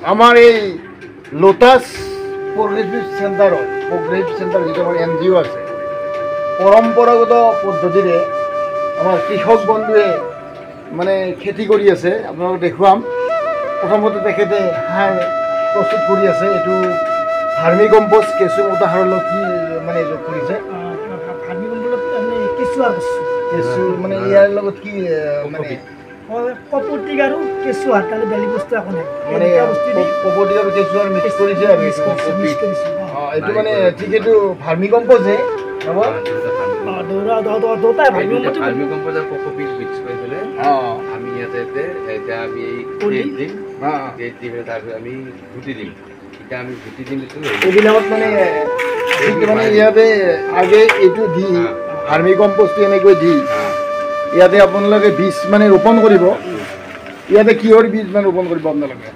আমাৰ এই lotus progressive centre যিটো আমাৰ NGO আছে, পৰম্পৰাগত পদ্ধতিৰে আমাৰ কৃষক বন্ধুৱে মানে খেতি কৰি আছে। আপোনালোকক দেখুৱাম। প্ৰথমতে তেখেতে সাৰ প্ৰস্তুত কৰি আছে। এইটো ভাৰ্মি কম্পষ্ট কেঁচু মতা সাৰৰ লগত কি মানে যোগ কৰিছে? ভাৰ্মি কম্পষ্ট কেঁচু মানে ইয়াৰ লগত কি মানে কপৌতিক আৰু কেঁচু সাৰ তালে বেলেগ বস্তু একো নাই। মানে কপৌতিক আৰু কেঁচু সাৰ মিক্স কৰিছে আৰু এইটো মানে ঠিক এইটো ভাৰ্মি কম্পষ্টহে হ'ব। ভাৰ্মি কম্পষ্ট আৰু ককোপিট মিক্স কৰি পেলাই আমি ইয়াতে এতিয়া আমি তাৰপিছত আমি গুটি দিম। এতিয়া আমি গুটি দিম এইবিলাকত মানে ইয়াতে আগে এইটো দি ভাৰ্মি কম্পষ্টটো এনেকৈ দি ইয়াতে আপোনালোকে বীজ মানে ৰোপণ কৰিব। ইয়াতে কিহৰ বীজ মানে ৰোপণ কৰিব আপোনালোকে?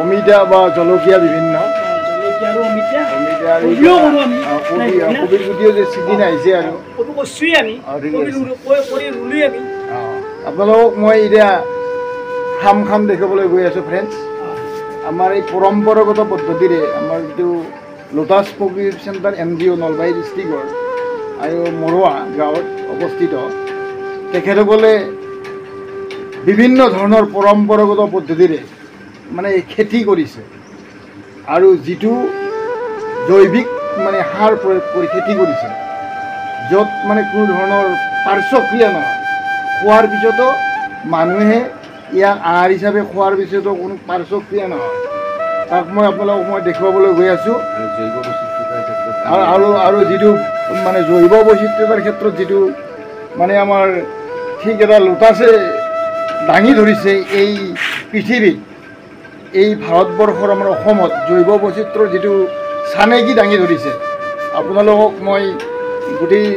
অমিতা বা জলকীয়া বিভিন্ন কবিৰ গুটিও যে ছিজন আহিছে আৰু আপোনালোকক মই এতিয়া খাম দেখাবলৈ গৈ আছোঁ ফ্ৰেণ্ডছ। আমাৰ এই পৰম্পৰাগত পদ্ধতিৰে আমাৰ যিটো lotus progressive centre NGO Nalbari ডিষ্ট্ৰিক্টৰ আৰু মৰুৱা গাঁৱত অৱস্থিত, তেখেতসকলে বিভিন্ন ধৰণৰ পৰম্পৰাগত পদ্ধতিৰে মানে খেতি কৰিছে আৰু যিটো জৈৱিক মানে সাৰ প্ৰয়োগ কৰি খেতি কৰিছে, য'ত মানে কোনো ধৰণৰ পাৰ্শ্বক্ৰিয়া নহয়। খোৱাৰ পিছতো মানুহে ইয়াক আহাৰ হিচাপে খোৱাৰ পিছতো কোনো পাৰ্শ্বক্ৰিয়া নহয়। তাক মই আপোনালোকক দেখুৱাবলৈ গৈ আছোঁ। আৰু যিটো মানে জৈৱ বৈচিত্ৰতাৰ ক্ষেত্ৰত যিটো মানে আমাৰ ঠিক এটা লোটাছে দাঙি ধৰিছে এই পৃথিৱীত, এই ভাৰতবৰ্ষৰ আমাৰ অসমত জৈৱ বৈচিত্ৰৰ যিটো চানেকি দাঙি ধৰিছে, আপোনালোকক মই গোটেই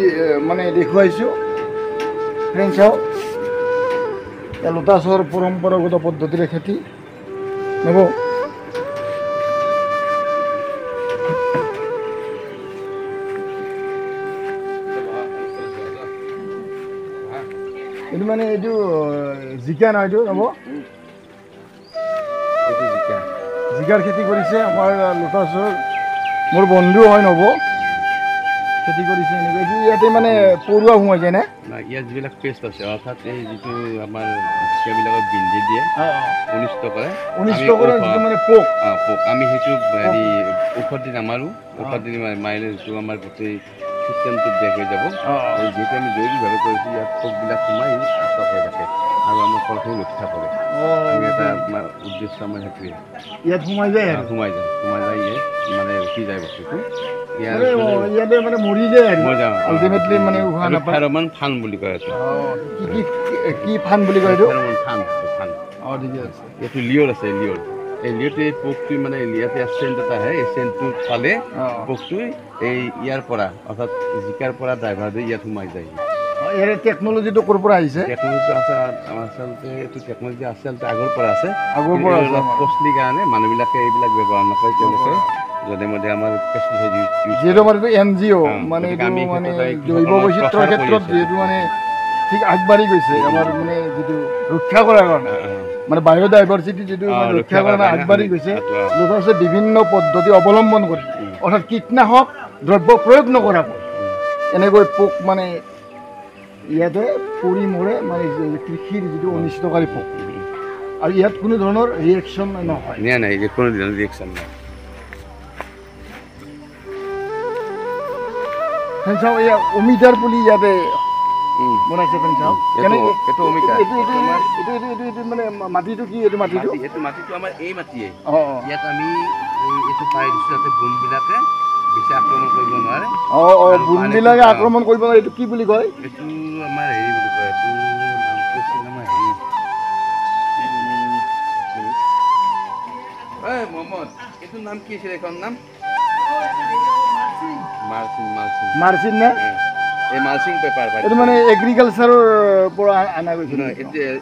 মানে দেখুৱাইছোঁ। ফ্ৰেণ্ডছ চাওক, লোটাছৰ পৰম্পৰাগত পদ্ধতিৰে খেতি নব। এইটো মানে এইটো জিকা নহয়, এইটো নব জিকাৰ খেতি কৰিছে আমাৰ লোটাছৰ মোৰ বন্ধু হয় নব, খেতি কৰিছে এনেকৈ। এইটো ইয়াতে মানে পৰুৱা সোমাই যায় নে? ইয়াত যিবিলাক পেষ্ট আছে, অৰ্থাৎ এই যিটো আমাৰ জিকাবিলাকত বিন্ধি দিয়ে অনিষ্ট কৰে যিটো মানে পোক, আমি সেইটো হেৰি ঔষধ দি নামাৰোঁ। ঔষধ দি মাৰিলে যিটো আমাৰ গোটেই চিষ্টেমটো বেক হৈ যাব। আৰু যিহেতু আমি জৈৱিকভাৱে কৰিছোঁ, ইয়াত পোকবিলাক সোমাই আটক হৈ থাকে আৰু আমাৰ ফলখিনি ৰক্ষা কৰে। আমি এটা আমাৰ উদ্দেশ্য আমাৰ সেইটোৱে। ইয়াত সোমাই যায় মানে ৰখি যায় বস্তুটো। ইয়াতে মানে মৰি যায় আৰু আল্টিমেটলি মানে উশাহ নাপায়। ফেৰমন ফান বুলি কয় এইটো। কি ফান বুলি কয় এইটো? ফান। ঠিকে আছে। এইটো লিঅ'ৰ আছে, লিঅ'ৰ। এই লিঅ'ৰটো এই পোকটো মানে ইয়াতে চেণ্ট এটা আহে, এই চেণ্টটো পালে পোকটো এই ইয়াৰ পৰা অৰ্থাৎ জিকাৰ পৰা ড্ৰাইভাৰ দি ইয়াত সোমাই যায়। ইয়াৰ টেকন'লজিটো ক'ৰ পৰা আহিছে? টেকন'লজি আছে আচলতে, এইটো টেকন'লজি আচলতে আগৰ পৰা আছে। অলপ কষ্টলিৰ কাৰণে মানুহবিলাকে এইবিলাক ব্যৱহাৰ নকৰে। তেওঁলোকে যধে মধে আমাৰ পেষ্টিচাইড যিহেতু আমাৰ এইটো NGO মানে এইটো মানে জৈৱ বৈচিত্ৰৰ ক্ষেত্ৰত যিহেতু মানে ঠিক আগবাঢ়ি গৈছে, আমাৰ মানে যিটো ৰক্ষা কৰাৰ কাৰণে মানে বায়'ডাইভাৰ্চিটি যিটো ৰক্ষা কৰাৰ কাৰণে আগবাঢ়ি গৈছে, লোটাছে বিভিন্ন পদ্ধতি অৱলম্বন কৰি, অৰ্থাৎ কীটনাশক দ্ৰব্য প্ৰয়োগ নকৰাকৈ এনেকৈ পোক মানে ইয়াতে পৰি মৰে, মানে কৃষিৰ যিটো অনিষ্টকাৰী পোক। আৰু ইয়াত কোনো ধৰণৰ ৰিয়েকশ্যন নহয়। নাই, কোনো ধৰণৰ ৰিয়েকশ্যন নাই। চাওক, এয়া অমিতাৰ পুলি ইয়াতে বনাইছে। এইটো মানে মাটিটো কি? এইটো মাটিটো আমাৰ এই মাটিয়ে। ইয়াত আমি এইটো পাই দিছোঁ যাতে বোনবিলাকে বেছি আক্ৰমণ কৰিব নোৱাৰে। বোনবিলাকে আক্ৰমণ কৰিব নোৱাৰে। এইটো কি বুলি কয়? এইটো আমাৰ হেৰি বুলি কয়, এইটো নামটো আছিল আমাৰ হেৰি মহম্মদ, এইটোৰ নাম কি আছিল? এইখন নাম মাৰ্চিন নে? এই মালচিং পেপাৰ পাই। এইটো মানে এগ্ৰিকালচাৰৰ পৰা আনা গৈছে।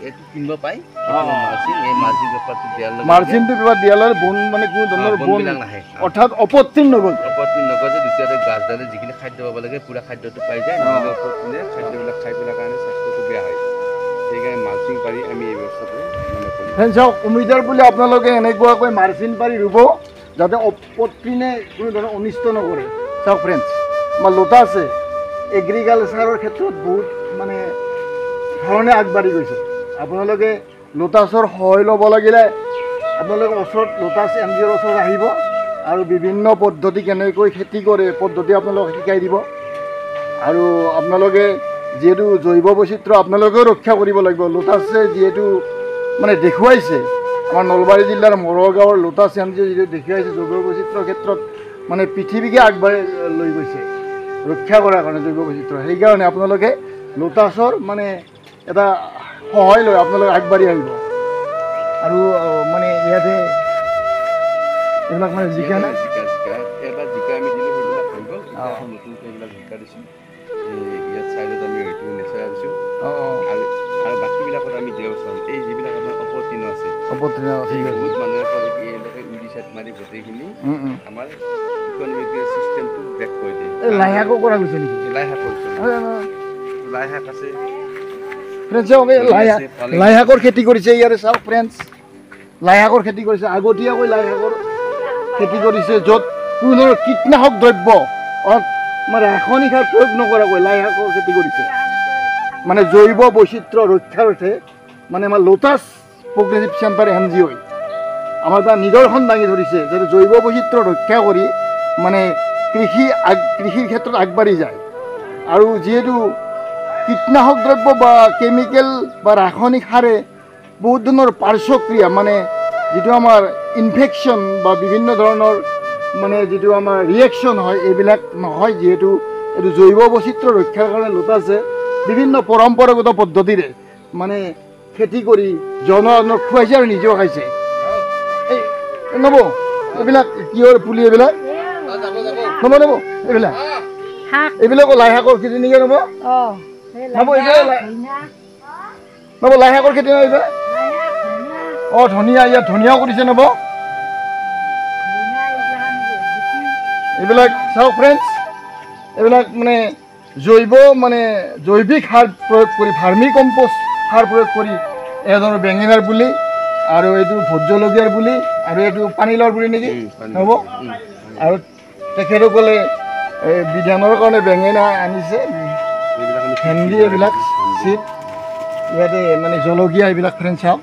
এইটো কিনিব পাই। এই মালচিং পেপাৰটো দিয়াৰ লগে মালচিংটো পেপাৰ দিয়াৰ লগে বন মানে কোনো ধৰণৰ বন নাহে, অৰ্থাৎ অপতৃণ নগজে। দ্বিতীয়তে গাছডালে যিখিনি খাদ্য পাব লাগে পুৰা খাদ্যটো পাই যায়। নহ'লে অপতৃণে খাদ্যবিলাক খাই পেলাৰ কাৰণে স্বাস্থ্যটো বেয়া হয়। সেইকাৰণে মালচিং পাৰি আমি এই ব্যৱস্থাটো মানে কৰিম। ফ্ৰেণ্ড চাওক, উমিদাৰ বুলি আপোনালোকে এনেকুৱাকৈ মাৰ্চিন পাৰি ৰুব যাতে অপত্ৰিনে কোনো ধৰণৰ অনিষ্ট নকৰে। চাওক ফ্ৰেণ্ডছ, আমাৰ লোটাছে এগ্ৰিকালচাৰৰ ক্ষেত্ৰত বহুত মানে ধৰণে আগবাঢ়ি গৈছে। আপোনালোকে লোটাছৰ সহায় ল'ব লাগিলে আপোনালোকে ওচৰত লোটাছ NGOৰ ওচৰত আহিব আৰু বিভিন্ন পদ্ধতি কেনেকৈ খেতি কৰে পদ্ধতি আপোনালোকক শিকাই দিব। আৰু আপোনালোকে যিহেতু জৈৱ বৈচিত্ৰ্য আপোনালোকেও ৰক্ষা কৰিব লাগিব। লোটাছে যিহেতু মানে দেখুৱাইছে, আমাৰ নলবাৰী জিলাৰ মৰগাঁৱৰ লোটাছ NGO যিটো দেখুৱাইছে জৈৱ বৈচিত্ৰ্যৰ ক্ষেত্ৰত মানে পৃথিৱীকে আগবাঢ়ি লৈ গৈছে ৰক্ষা কৰাৰ কাৰণে জৈৱ বৈচিত্ৰ্য। সেইকাৰণে আপোনালোকে লোটাছৰ মানে এটা সহায় লৈ আপোনালোকে আগবাঢ়ি আহিব। আৰু মানে ইয়াতে এইবিলাক মানে জিকা না এবাৰ জিকা আমি দিলোঁ, সেইবিলাক হৈ গ'ল। এখন নতুনকৈ এইবিলাক জিকা দিছোঁ। ইয়াত চাইডত আমি হয়তো নেচাৰা দিছোঁ আৰু বাকীবিলাকত আমি দিয়া বস্তু এই যিবিলাক আমাৰ অপতীৰ্ণ আছে, বহুত মানুহে কয় কি এনেকৈ উৰিষ্যাত মাৰি গোটেইখিনি আমাৰ ইকনমিক চিষ্টেমটো ব্ৰেক কৰি দিয়ে। লাই শাকো কৰা গৈছে নেকি? লাই শাক কৰিছোঁ, লাই শাক আছে। ফ্ৰেণ্ডছ লাই শাকৰ খেতি কৰিছে ইয়াৰে। চাওক ফ্ৰেণ্ডছ, লাই শাকৰ খেতি কৰিছে, আগতীয়াকৈ লাই শাকৰ খেতি কৰিছে, য'ত কোনো কীটনাশক দ্ৰব্য মানে ৰাসায়নিক সাৰ প্ৰয়োগ নকৰাকৈ লাই শাকৰ খেতি কৰিছে। মানে জৈৱ বৈচিত্ৰ্য ৰক্ষাৰ অৰ্থে মানে আমাৰ লোটাছ প্ৰগ্ৰেছিভ চেণ্টাৰ NGO আমাৰ এটা নিদৰ্শন দাঙি ধৰিছে যে জৈৱ বৈচিত্ৰ্য ৰক্ষা কৰি মানে কৃষিৰ ক্ষেত্ৰত আগবাঢ়ি যায়। আৰু যিহেতু কীটনাশক দ্ৰব্য বা কেমিকেল বা ৰাসায়নিক সাৰে বহুত ধৰণৰ পাৰ্শ্বক্ৰিয়া মানে যিটো আমাৰ ইনফেকশ্যন বা বিভিন্ন ধৰণৰ মানে যিটো আমাৰ ৰিয়েকশ্যন হয় এইবিলাক নহয়। যিহেতু এইটো জৈৱ বৈচিত্ৰ্য ৰক্ষাৰ কাৰণে লোটাছে বিভিন্ন পৰম্পৰাগত পদ্ধতিৰে মানে খেতি কৰি জনসাধাৰণক খুৱাইছে আৰু নিজেও খাইছে। এই নব এইবিলাক কিহৰ পুলি এইবিলাক নব এইবিলাকো লাই শাকৰ খেতি নেকি নব? নব লাই শাকৰ খেতি নহয় এইবিলাক? ধনিয়া, ইয়াত ধনিয়াও কৰিছে নব? এইবিলাক চাওক ফ্ৰেণ্ডছ, এইবিলাক মানে জৈৱিক সাৰ প্ৰয়োগ কৰি ভাৰ্মি কম্পষ্ট সাৰ প্ৰয়োগ কৰি এজনৰ বেঙেনাৰ পুলি আৰু এইটো ভোট জলকীয়াৰ পুলি আৰু এইটো পানীলাওৰ পুলি নেকি হ'ব। আৰু তেখেতসকলে বিধানৰ কাৰণে বেঙেনা আনিছে, ভেন্দি এইবিলাক চিট, ইয়াতে মানে জলকীয়া এইবিলাক ফ্ৰেণ্ডছ চাওক,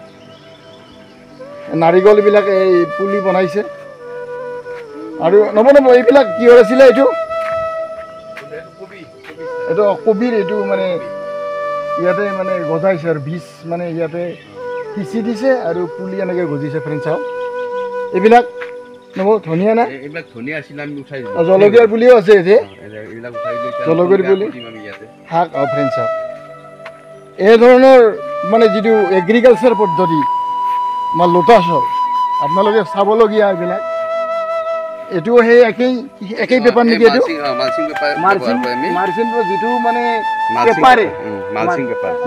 নাৰিকল এইবিলাক এই পুলি বনাইছে। আৰু নব এইবিলাক কিহৰ আছিলে? এইটো কবিৰ এইটো মানে ইয়াতে মানে গজাইছে আৰু বীজ মানে ইয়াতে সিঁচি দিছে আৰু পুলি এনেকৈ গজিছে ফ্ৰেণ্ড চাওক। এইবিলাক নব ধনিয়া না? এইবিলাক ধনিয়া আছিলে, আমি উঠাই দিলোঁ। জলকীয়াৰ পুলিও আছে এতিয়া, এইবিলাক উঠাই দিলোঁ। জলকীয়াৰ পুলি শাক ফ্ৰেণ্ড চাওক। এই ধৰণৰ মানে যিটো এগ্ৰিকালচাৰ পদ্ধতি আমাৰ লোটাছৰ আপোনালোকে চাবলগীয়া। এইবিলাক এইটোও সেই একেই পেপাৰ নেকি? এইটো মাৰ্চিন যিটো মানে পেপাৰে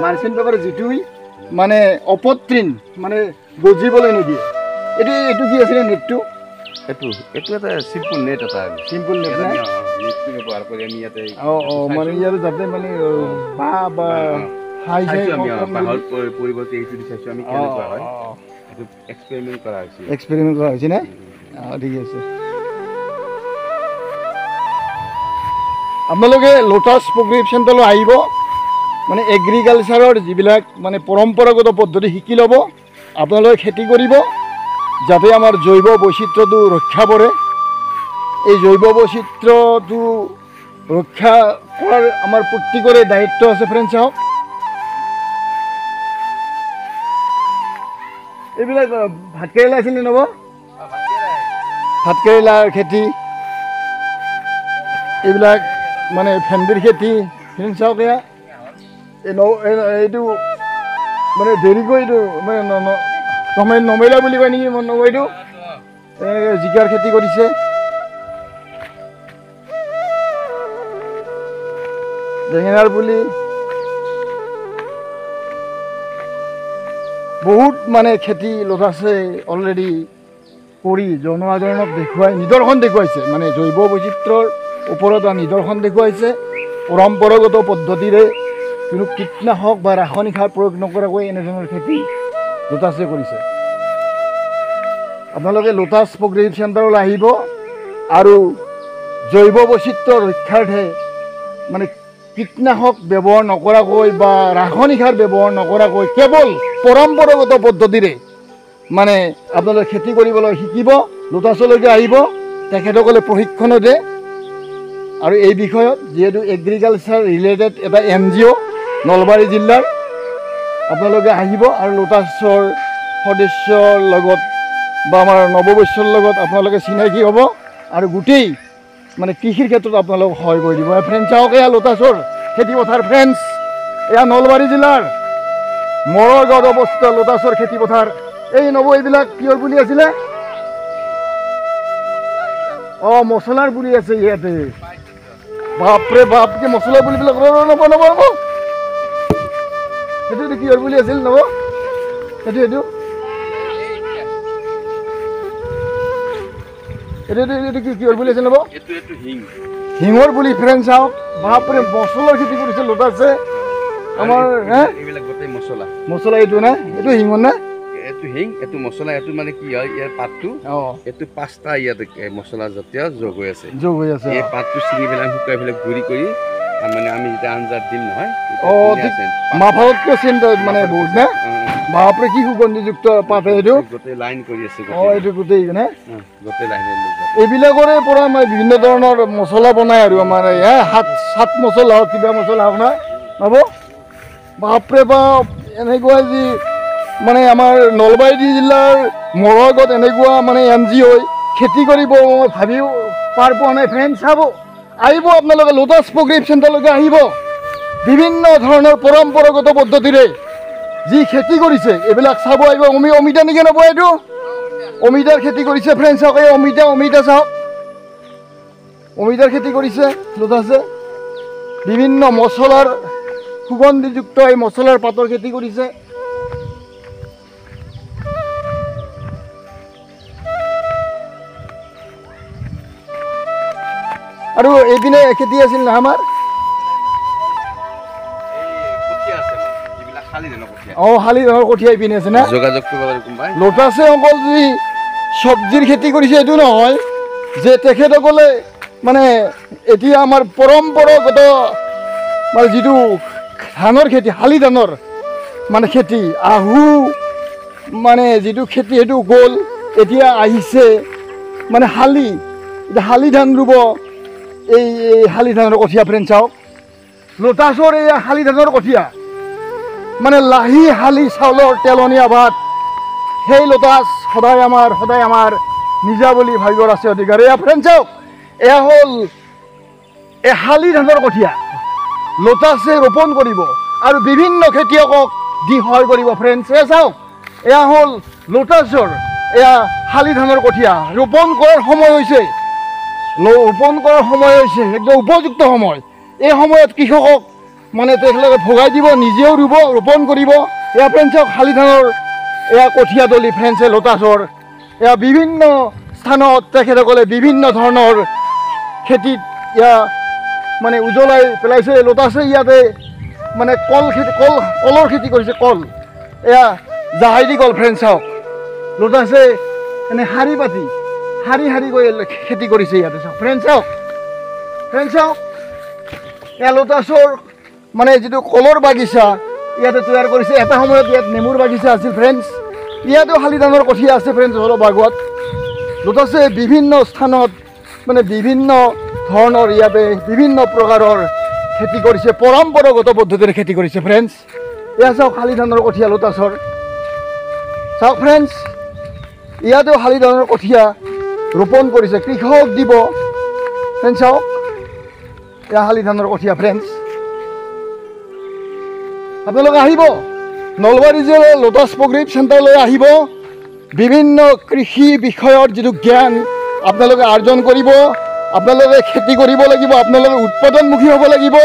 মাৰ্চিন পেপাৰ যিটো মানে অপতৃণ মানে গজিবলৈ নিদিয়ে। এইটো কি আছিলে নেটটো? এইটো এটা চিম্পুল নেট, এটা চিম্পুল নেট নাই নেটটো ব্যৱহাৰ কৰি আমি ইয়াতে মানে ইয়াতে যাতে মানে বাঁহ বা বাঁহৰ পৰিৱৰ্তে এইটো দি চাইছোঁ আমি কেনেকুৱা হয়। এইটো এক্সপেৰিমেণ্ট কৰা হৈছে নে? ঠিক আছে। আপোনালোকে লোটাছ প্ৰগ্ৰেছিভ চেণ্টাৰলৈ আহিব, মানে এগ্ৰিকালচাৰৰ যিবিলাক মানে পৰম্পৰাগত পদ্ধতি শিকি ল'ব, আপোনালোকে খেতি কৰিব যাতে আমাৰ জৈৱ বৈচিত্ৰ্যটো ৰক্ষা পৰে। এই জৈৱ বৈচিত্ৰ্যটো ৰক্ষা কৰাৰ আমাৰ প্ৰত্যেকৰে দায়িত্ব আছে ফ্ৰেণ্ড চাওক। এইবিলাক ভাতকেৰেলা আছিল নে নব? ভাতকেৰেলাৰ খেতি, এইবিলাক মানে ভেন্দিৰ খেতি ফ্ৰেণ্ড চাওক। এইটো মানে দেৰিকৈ এইটো মানে নমেলা বুলি কয় নেকি এইটো? জিকাৰ খেতি কৰিছে। বেঙেনাৰ পুলি বহুত মানে খেতি লোটাছে অলৰেডি কৰি জনসাধাৰণক দেখুৱাই নিদৰ্শন দেখুৱাইছে। মানে জৈৱ বৈচিত্ৰ্যৰ ওপৰত নিদৰ্শন দেখুৱাইছে, পৰম্পৰাগত পদ্ধতিৰে কোনো কীটনাশক বা ৰাসায়নিক সাৰ প্ৰয়োগ নকৰাকৈ এনেধৰণৰ খেতি লোটাছে কৰিছে। আপোনালোকে লোটাছ প্ৰগ্ৰেটিভ চেণ্টাৰলৈ আহিব আৰু জৈৱ বৈচিত্ৰ্য ৰক্ষাৰ্থে মানে কীটনাশক ব্যৱহাৰ নকৰাকৈ বা ৰাসায়নিক সাৰ ব্যৱহাৰ নকৰাকৈ কেৱল পৰম্পৰাগত পদ্ধতিৰে মানে আপোনালোকে খেতি কৰিবলৈ শিকিব। লোটাছলৈকে আহিব, তেখেতসকলে প্ৰশিক্ষণ দিয়ে আৰু এই বিষয়ত যিহেতু এগ্ৰিকালচাৰ ৰিলেটেড এটা NGO নলবাৰী জিলাৰ, আপোনালোকে আহিব আৰু লোটাছৰ সদস্যৰ লগত বা আমাৰ নৱবৈশ্যৰ লগত আপোনালোকে চিনাকি হ'ব আৰু গোটেই মানে কৃষিৰ ক্ষেত্ৰত আপোনালোকক সহায় কৰি দিব। ফ্ৰেণ্ডছ চাওক, এয়া লোটাছৰ খেতি পথাৰ। ফ্ৰেণ্ডছ, এয়া নলবাৰী জিলাৰ মৰৰ গাঁৱত অৱস্থিত লোটাছৰ খেতি পথাৰ। এই এইবিলাক কিহৰ পুলি আছিলে? মছলাৰ পুলি আছে ইয়াতে। বাপৰে বাপ, কি মছলা পুলিবিলাক নব সেইটো কিহৰ পুলি আছিল নব? এইটো এইটো এইটো কি কিহৰ পুলি আছিল নব? হিঙৰ পুলি। ফ্ৰেণ্ডছ চাওক, বাপৰে মছলাৰ খেতি কৰিছে লোটাছে আমাৰ। মছলা এইটো নে? এইটো হিঙৰ নে? এইটো হিং, এইটো মছলা। এইটো মানে কি হয়, ইয়াৰ পাতটো এইটো 5টা ইয়াত মছলা জাতীয় যোগ হৈ আছে। এই পাতটো ছিঙি পেলাই শুকাই পেলাই গুড়ি কৰি মানে আমি যেতিয়া আঞ্জাত দিম নহয়, মাফালতকৈ চিন্তা মানে বহুত নে? বাপৰে কি সুগন্ধিযুক্ত পাত এইটো। গোটেই লাইন কৰি আছে। এইটো গোটেই নে? গোটেই লাইন এইবিলাকৰে পৰা মানে বিভিন্ন ধৰণৰ মছলা বনাই আৰু আমাৰ হাত মছলা হওক, কিবা মছলা হওক না হ'ব। বাপৰে বাপ, এনেকুৱা যি মানে আমাৰ নলবাৰী জিলাৰ মৰগত এনেকুৱা মানে NGO খেতি কৰিব মই ভাবিও পাৰ পোৱা নাই। ফ্ৰেণ্ডছ চাব, আহিব আপোনালোকে লোটাছ প্ৰগ্ৰেটিভ চেণ্টাৰলৈকে আহিব। বিভিন্ন ধৰণৰ পৰম্পৰাগত পদ্ধতিৰে যি খেতি কৰিছে এইবিলাক চাব আহিব। অমিতা নেকি নব? এইটো অমিতাৰ খেতি কৰিছে। ফ্ৰেণ্ডছ চাওক, এই অমিতা চাওক, অমিতাৰ খেতি কৰিছে লোটাছে। বিভিন্ন মছলাৰ সুগন্ধিযুক্ত এই মছলাৰ পাতৰ খেতি কৰিছে। আৰু এইপিনে খেতি আছিল না আমাৰ শালি ধানৰ কঠীয়া এইপিনে আছে না। লোটাছে অকল যি চব্জিৰ খেতি কৰিছে এইটো নহয়, যে তেখেতসকলে মানে এতিয়া আমাৰ পৰম্পৰাগত মানে যিটো ধানৰ খেতি, শালি ধানৰ মানে খেতি, আহু মানে যিটো খেতি সেইটো গ'ল, এতিয়া আহিছে মানে এতিয়া শালি ধান ৰুব। এই শালি ধানৰ কঠীয়া। ফ্ৰেণ্ডছ চাওক, লোটাছৰ এই শালি ধানৰ কঠীয়া মানে লাহি শালি চাউলৰ তেলনীয়া ভাত। সেই লোটাছ সদায় আমাৰ নিজা বুলি ভাবিবৰ আছে অধিকাৰ। এয়া ফ্ৰেণ্ডছ চাওক, এয়া হ'ল এই শালি ধানৰ কঠীয়া লোটাছে ৰোপণ কৰিব আৰু বিভিন্ন খেতিয়কক দি সহায় কৰিব। ফ্ৰেণ্ডছ এয়া চাওক, এয়া হ'ল লোটাছৰ এয়া শালি ধানৰ কঠীয়া। ৰোপণ কৰাৰ সময় হৈছে, একদম উপযুক্ত সময়। এই সময়ত কৃষকক মানে তেখেতলোকে ভগাই দিব, নিজেও ৰুব, ৰোপণ কৰিব। এয়া ফ্ৰেণ্ডছ চাওক, শালি ধানৰ এয়া কঠীয়া তলি। ফ্ৰেণ্ডছে লোটাছৰ এয়া বিভিন্ন স্থানত তেখেতসকলে বিভিন্ন ধৰণৰ খেতিত এয়া মানে উজ্বলাই পেলাইছে। লোটাছে ইয়াতে মানে কলৰ খেতি কৰিছে। কল এয়া জাহাজী কল। ফ্ৰেণ্ডছ চাওক, লোটাছে এনে শাৰী পাতি শাৰী কৰি খেতি কৰিছে ইয়াতে। চাওক ফ্ৰেণ্ডছ চাওক, এয়া লোটাছৰ মানে যিটো কলৰ বাগিচা ইয়াতে তৈয়াৰ কৰিছে। এটা সময়ত ইয়াত নেমুৰ বাগিচা আছিল। ফ্ৰেণ্ডছ, ইয়াতেও শালি ধানৰ কঠীয়া আছে। ফ্ৰেণ্ডছ, অলপ আগত লোটাছে বিভিন্ন স্থানত মানে বিভিন্ন ধৰণৰ ইয়াতে বিভিন্ন প্ৰকাৰৰ খেতি কৰিছে, পৰম্পৰাগত পদ্ধতিৰে খেতি কৰিছে। ফ্ৰেণ্ডছ, এয়া চাওক শালি ধানৰ কঠীয়া লোটাছৰ। চাওক ফ্ৰেণ্ডছ, ইয়াতেও শালি ধানৰ কঠীয়া ৰোপণ কৰিছে, কৃষক দিব। ফ্ৰেণ্ডছ চাওক, এয়া শালি ধানৰ কঠীয়া। ফ্ৰেণ্ডছ, আপোনালোকে আহিব নলবাৰী জিলাৰ লোটাছ প্ৰগ্ৰেটিভ চেণ্টাৰলৈ আহিব। বিভিন্ন কৃষি বিষয়ৰ যিটো জ্ঞান আপোনালোকে আৰ্জন কৰিব। আপোনালোকে খেতি কৰিব লাগিব, আপোনালোকে উৎপাদনমুখী হ'ব লাগিব।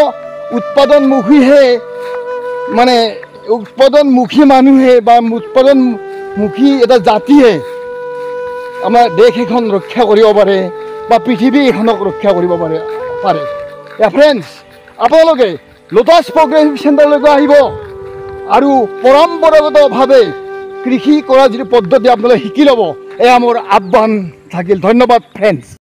উৎপাদনমুখী মানুহে বা উৎপাদনমুখী এটা জাতিয়ে আমাৰ দেশ এখন ৰক্ষা কৰিব পাৰে বা পৃথিৱী এখনক ৰক্ষা কৰিব পাৰে। ফ্ৰেণ্ডছ, আপোনালোকে লোটাছ প্ৰগ্ৰেছিভ চেণ্টাৰলৈকে আহিব আৰু পৰম্পৰাগতভাৱে কৃষি কৰা যিটো পদ্ধতি আপোনালোকে শিকি ল'ব এয়া মোৰ আহ্বান থাকিল। ধন্যবাদ ফ্ৰেণ্ডছ।